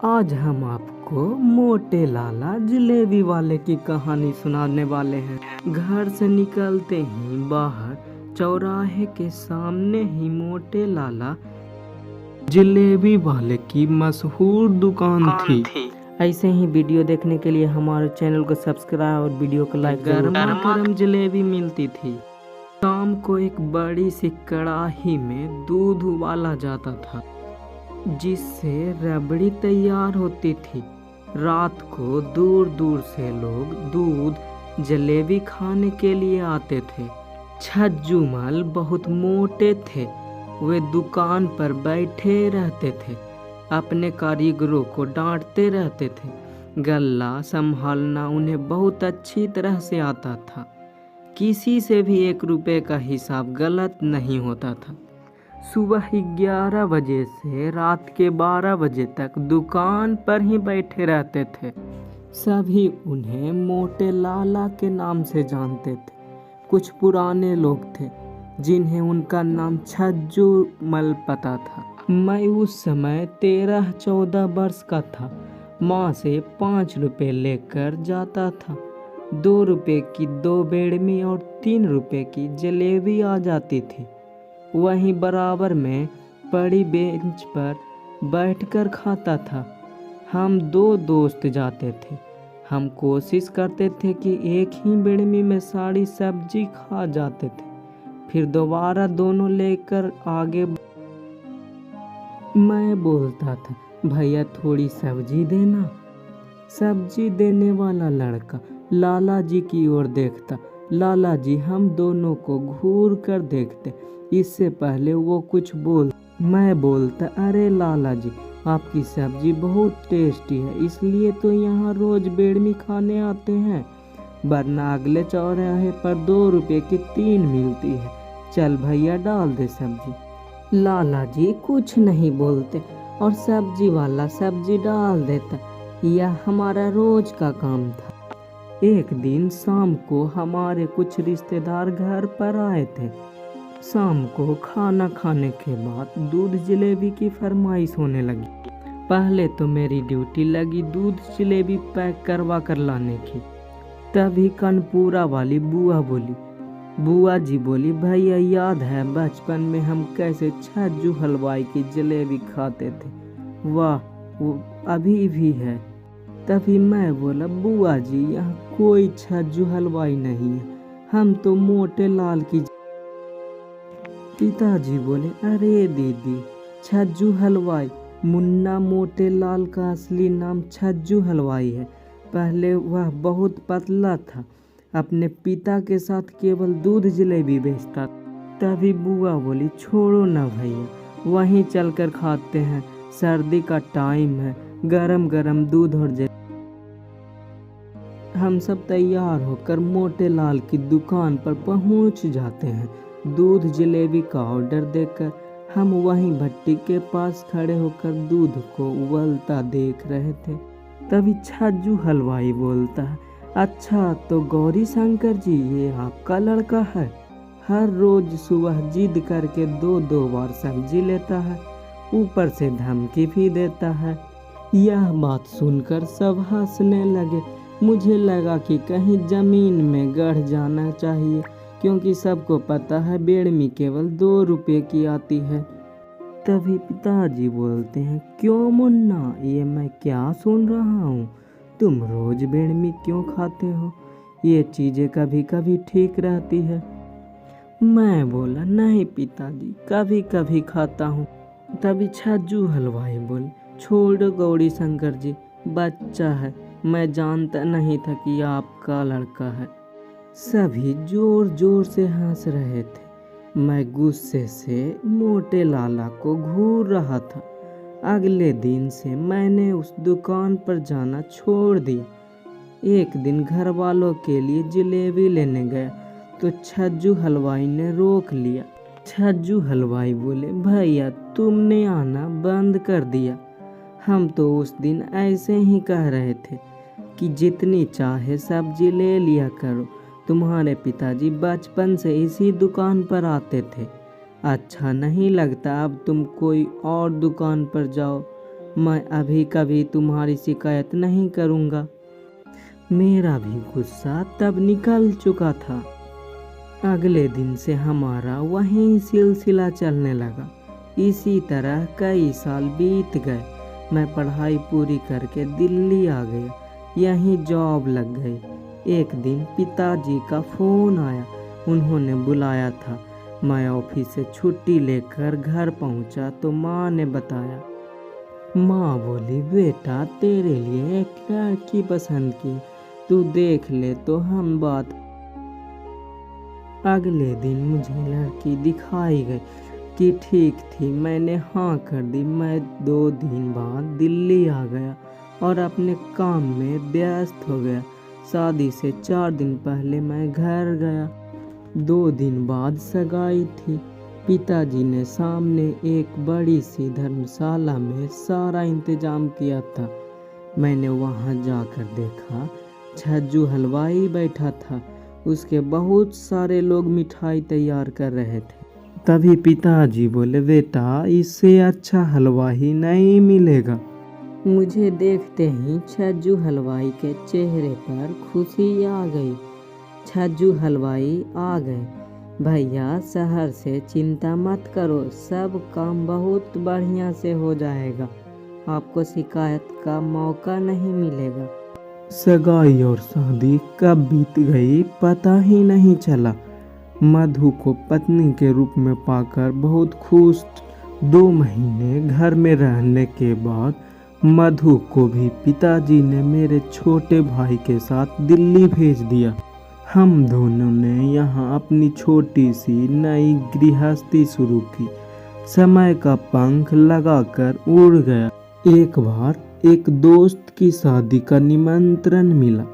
आज हम आपको मोटे लाला जलेबी वाले की कहानी सुनाने वाले हैं। घर से निकलते ही बाहर चौराहे के सामने ही मोटे लाला जलेबी वाले की मशहूर दुकान थी। ऐसे ही वीडियो देखने के लिए हमारे चैनल को सब्सक्राइब और वीडियो को लाइक। गरम जलेबी मिलती थी। शाम को एक बड़ी सी कड़ाही में दूध उबाला जाता था जिससे रबड़ी तैयार होती थी। रात को दूर दूर से लोग दूध जलेबी खाने के लिए आते थे। छज्जूमल बहुत मोटे थे। वे दुकान पर बैठे रहते थे, अपने कारीगरों को डांटते रहते थे। गल्ला संभालना उन्हें बहुत अच्छी तरह से आता था। किसी से भी 1 रुपए का हिसाब गलत नहीं होता था। सुबह 11 बजे से रात के 12 बजे तक दुकान पर ही बैठे रहते थे। सभी उन्हें मोटे लाला के नाम से जानते थे। कुछ पुराने लोग थे जिन्हें उनका नाम छज्जूमल पता था। मैं उस समय 13-14 वर्ष का था। माँ से 5 रुपए लेकर जाता था। 2 रुपए की 2 बेड़मी और 3 रुपए की जलेबी आ जाती थी। वहीं बराबर में पड़ी बेंच पर बैठकर खाता था। हम 2 दोस्त जाते थे। हम कोशिश करते थे कि एक ही बेड़मी में सारी सब्जी खा जाते थे, फिर दोबारा दोनों लेकर आगे। मैं बोलता था, भैया थोड़ी सब्जी देना। सब्जी देने वाला लड़का लाला जी की ओर देखता। लाला जी हम दोनों को घूर कर देखते इससे पहले वो कुछ बोल। मैं बोलता, अरे लाला जी आपकी सब्जी बहुत टेस्टी है, इसलिए तो यहाँ रोज बेड़मी खाने आते हैं, वरना अगले चौराहे पर 2 रुपए की 3 मिलती है। चल भैया डाल दे सब्जी। लाला जी कुछ नहीं बोलते और सब्जी वाला सब्जी डाल देता। यह हमारा रोज का काम था। एक दिन शाम को हमारे कुछ रिश्तेदार घर पर आए थे। शाम को खाना खाने के बाद दूध जलेबी की फरमाइश होने लगी। पहले तो मेरी ड्यूटी लगी दूध जलेबी पैक करवा कर लाने की। तभी कनपूरा वाली बुआ जी बोली, भैया याद है बचपन में हम कैसे छज्जू हलवाई की जलेबी खाते थे? वाह, वो अभी भी है। तभी मैं बोला, बुआ जी यहाँ कोई छज्जू हलवाई नहीं है, हम तो मोटे लाल की। पिताजी बोले, अरे दीदी छज्जू हलवाई, मुन्ना मोटे लाल का असली नाम छज्जू हलवाई है। पहले वह बहुत पतला था, अपने पिता के साथ केवल दूध जलेबी बेचता। तभी बुआ बोली, छोड़ो ना भैया, वहीं चलकर खाते हैं, सर्दी का टाइम है, गरम गरम दूध और जलेबी। हम सब तैयार होकर मोटे लाल की दुकान पर पहुंच जाते हैं। दूध जलेबी का ऑर्डर देकर हम वहीं भट्टी के पास खड़े होकर दूध को उबलता देख रहे थे। तभी छज्जू हलवाई बोलता है, अच्छा तो गौरी शंकर जी ये आपका लड़का है, हर रोज सुबह जिद करके 2-2 बार सब्जी लेता है, ऊपर से धमकी भी देता है। यह बात सुनकर सब हंसने लगे। मुझे लगा कि कहीं जमीन में गड़ जाना चाहिए, क्योंकि सबको पता है बेड़मी केवल 2 रुपए की आती है। तभी पिताजी बोलते हैं, क्यों मुन्ना, ये मैं क्या सुन रहा हूँ? तुम रोज बेड़मी क्यों खाते हो? ये चीज़ें कभी कभी ठीक रहती है। मैं बोला, नहीं पिताजी, कभी कभी खाता हूँ। तभी छज्जू हलवाई बोले, छोड़ो गौरी शंकर जी, बच्चा है, मैं जानता नहीं था कि आपका लड़का है। सभी जोर जोर से हंस रहे थे। मैं गुस्से से मोटे लाला को घूर रहा था। अगले दिन से मैंने उस दुकान पर जाना छोड़ दिया। एक दिन घर वालों के लिए जलेबी लेने गया तो छज्जू हलवाई ने रोक लिया। छज्जू हलवाई बोले, भैया तुमने आना बंद कर दिया। हम तो उस दिन ऐसे ही कह रहे थे कि जितनी चाहे सब्जी ले लिया करो, तुम्हारे पिताजी बचपन से इसी दुकान पर आते थे। अच्छा नहीं लगता अब तुम कोई और दुकान पर जाओ? मैं अभी कभी तुम्हारी शिकायत नहीं करूँगा। मेरा भी गुस्सा तब निकल चुका था। अगले दिन से हमारा वही सिलसिला चलने लगा। इसी तरह कई साल बीत गए। मैं पढ़ाई पूरी करके दिल्ली आ गया, यहीं जॉब लग गई। एक दिन पिताजी का फ़ोन आया, उन्होंने बुलाया था। मैं ऑफिस से छुट्टी लेकर घर पहुंचा तो माँ ने बताया। माँ बोली, बेटा तेरे लिए एक लड़की पसंद की, तू देख ले तो हम बात। अगले दिन मुझे लड़की दिखाई गई कि ठीक थी। मैंने हाँ कर दी। मैं 2 दिन बाद दिल्ली आ गया और अपने काम में व्यस्त हो गया। शादी से 4 दिन पहले मैं घर गया। 2 दिन बाद सगाई थी। पिताजी ने सामने एक बड़ी सी धर्मशाला में सारा इंतजाम किया था। मैंने वहाँ जाकर देखा, छज्जू हलवाई बैठा था। उसके बहुत सारे लोग मिठाई तैयार कर रहे थे। तभी पिताजी बोले, बेटा इससे अच्छा हलवाई नहीं मिलेगा। मुझे देखते ही छज्जू हलवाई के चेहरे पर खुशी आ गई। छज्जू हलवाई आ गए। भैया शहर से चिंता मत करो, सब काम बहुत बढ़िया से हो जाएगा, आपको शिकायत का मौका नहीं मिलेगा। सगाई और शादी कब बीत गई पता ही नहीं चला। मधु को पत्नी के रूप में पाकर बहुत खुश। 2 महीने घर में रहने के बाद मधु को भी पिताजी ने मेरे छोटे भाई के साथ दिल्ली भेज दिया। हम दोनों ने यहाँ अपनी छोटी सी नई गृहस्थी शुरू की। समय का पंख लगाकर उड़ गया। एक बार एक दोस्त की शादी का निमंत्रण मिला।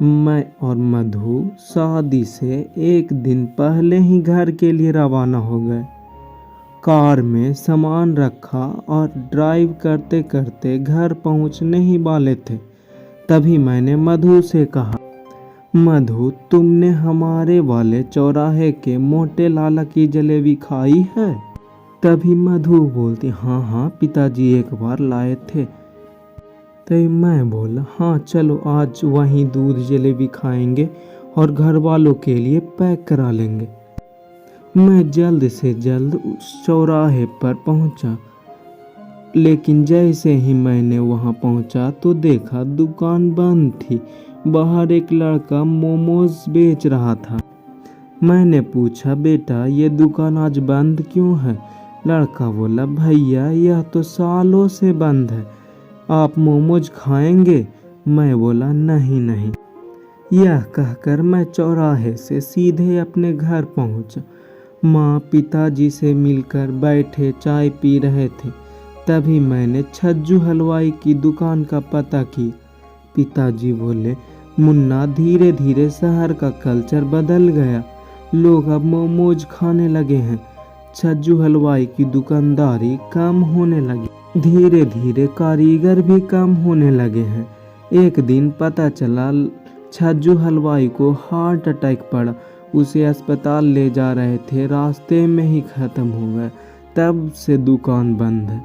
मैं और मधु शादी से 1 दिन पहले ही घर के लिए रवाना हो गए। कार में सामान रखा और ड्राइव करते करते घर पहुंचने ही वाले थे। तभी मैंने मधु से कहा, मधु तुमने हमारे वाले चौराहे के मोटे लाला की जलेबी खाई है? तभी मधु बोलती, हाँ पिताजी एक बार लाए थे। तभी मैं बोला, हाँ चलो आज वहीं दूध जलेबी खाएंगे और घर वालों के लिए पैक करा लेंगे। मैं जल्द से जल्द उस चौराहे पर पहुंचा, लेकिन जैसे ही मैंने वहां पहुंचा तो देखा दुकान बंद थी। बाहर एक लड़का मोमोज बेच रहा था। मैंने पूछा, बेटा ये दुकान आज बंद क्यों है? लड़का बोला, भैया यह तो सालों से बंद है, आप मोमोज खाएंगे? मैं बोला, नहीं। यह कहकर मैं चौराहे से सीधे अपने घर पहुंचा। माँ पिताजी से मिलकर बैठे चाय पी रहे थे। तभी मैंने छज्जू हलवाई की दुकान का पता किया। पिताजी बोले, मुन्ना धीरे धीरे शहर का कल्चर बदल गया, लोग अब मोमोज खाने लगे हैं, छज्जू हलवाई की दुकानदारी कम होने लगी, धीरे धीरे कारीगर भी कम होने लगे हैं। एक दिन पता चला छज्जू हलवाई को हार्ट अटैक पड़ा, उसे अस्पताल ले जा रहे थे, रास्ते में ही खत्म हो गया। तब से दुकान बंद है।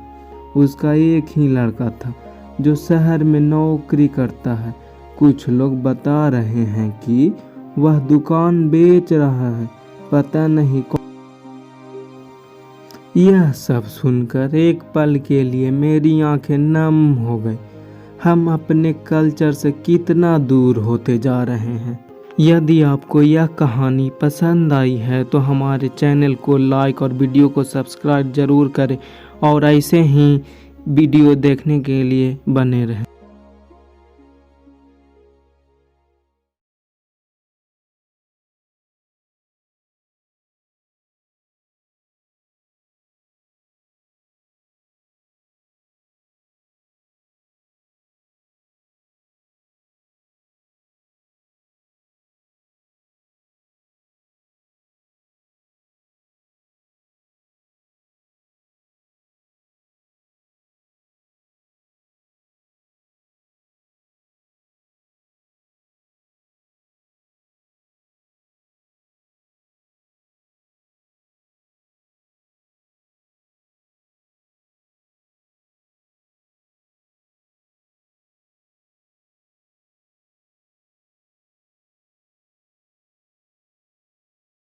उसका एक ही लड़का था जो शहर में नौकरी करता है। कुछ लोग बता रहे हैं कि वह दुकान बेच रहा है, पता नहीं कौन। यह सब सुनकर एक पल के लिए मेरी आंखें नम हो गई। हम अपने कल्चर से कितना दूर होते जा रहे हैं। यदि आपको यह कहानी पसंद आई है तो हमारे चैनल को लाइक और वीडियो को सब्सक्राइब ज़रूर करें और ऐसे ही वीडियो देखने के लिए बने रहें।